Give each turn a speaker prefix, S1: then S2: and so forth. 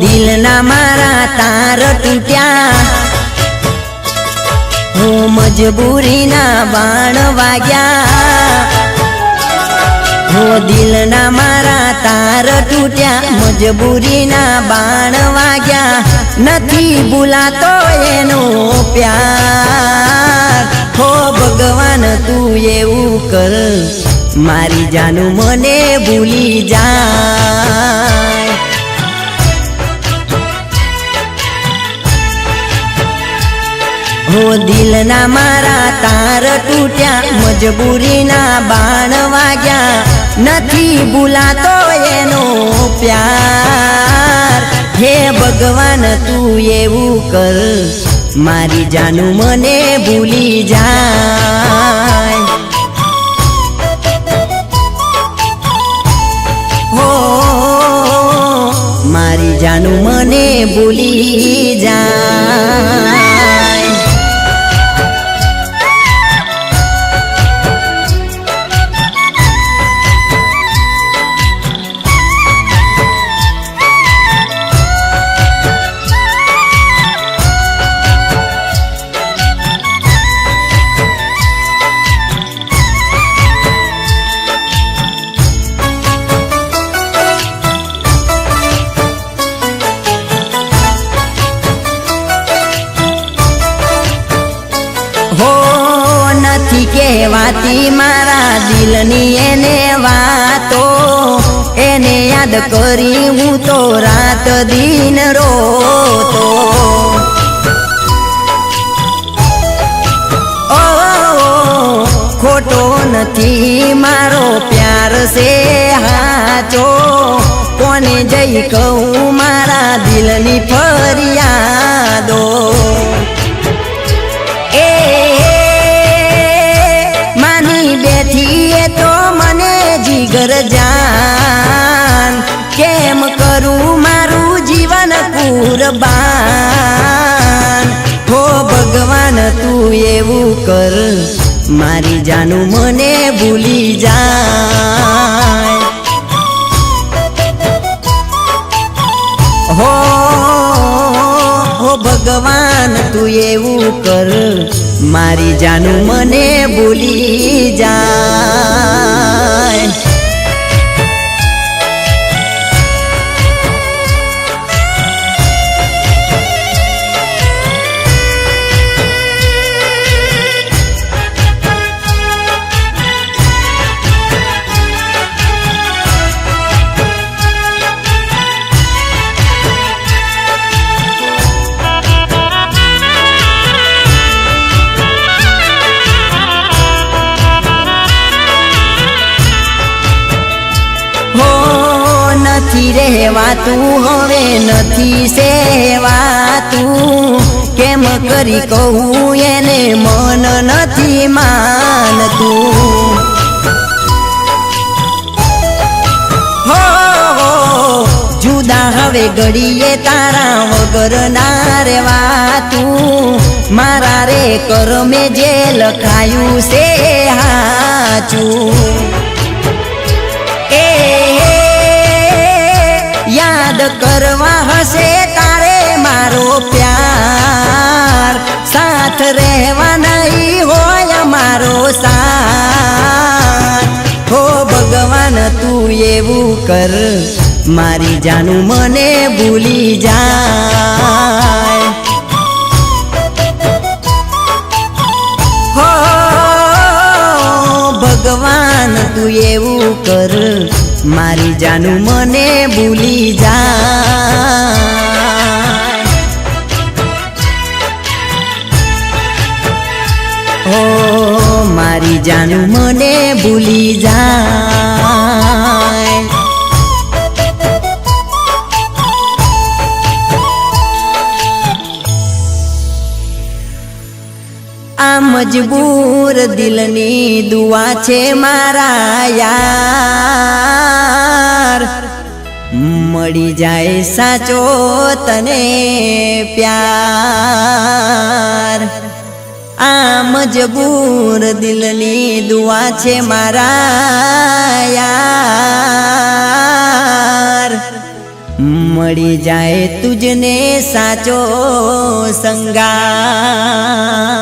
S1: દિલના મારા તાર તૂટ્યા, હું મજબૂરીના બાણ વાગ્યા. હું દિલના મારા તાર તૂટ્યા, મજબૂરીના બાણ વાગ્યા. નથી ભૂલાતો એનો પ્યાર. હો ભગવાન તું એવું કર, મારી જાનું મને ભૂલી જાય. હો દિલના મારા તાર તૂટ્યા, મજબૂરીના બાણ વાગ્યા. નથી ભૂલાતો એનો પ્યાર. હે ભગવાન તું એવું કર, મારી જાનું મને ભૂલી જાય. હો મારી જાનું મને ભૂલી જાય. કહેવાતી મારા દિલની એને વાતો, એને યાદ કરી હું તો રાત દિન રોતો. ઓ ખોટો નથી મારો પ્યાર છે હાચો, કોને જઈ કહું મારા દિલની ફરિયાદો. તો મને જીગર જાન, કેમ કરું મારું જીવન કુરબાન. હો ભગવાન તું એવું કર, મારી જાનું મને ભૂલી જાય. હો ભગવાન તું એવું કર, મારી જાનું મને ભૂલી જાય. નથી રહેવાતું હવે નથી સેવાતું, કેમ કરી કહું એને મન નથી માનતું. હો જુદા હવે ઘડીએ તારા વગર ના રેવાતું. મારા રે કરમે જે લખાયું છે હાચું. યાદ કરવા હશે તારે મારો પ્યાર, સાથ રહેવા નહીં હોય મારો સાથ. હો ભગવાન તું એવું કર, મારી જાનું મને ભૂલી જાય હો ભગવાન તું એવું કર મારી જાનું મને ભૂલી જાય ઓ મારી જાનું મને ભૂલી જાય આ મજબૂર દિલની દુઆ છે મારા યાર મળી જાય સાચો તને પ્યાર આ મજબૂર દિલની દુઆ છે મારા યાર મળી જાય તુજને સાચો સંગાર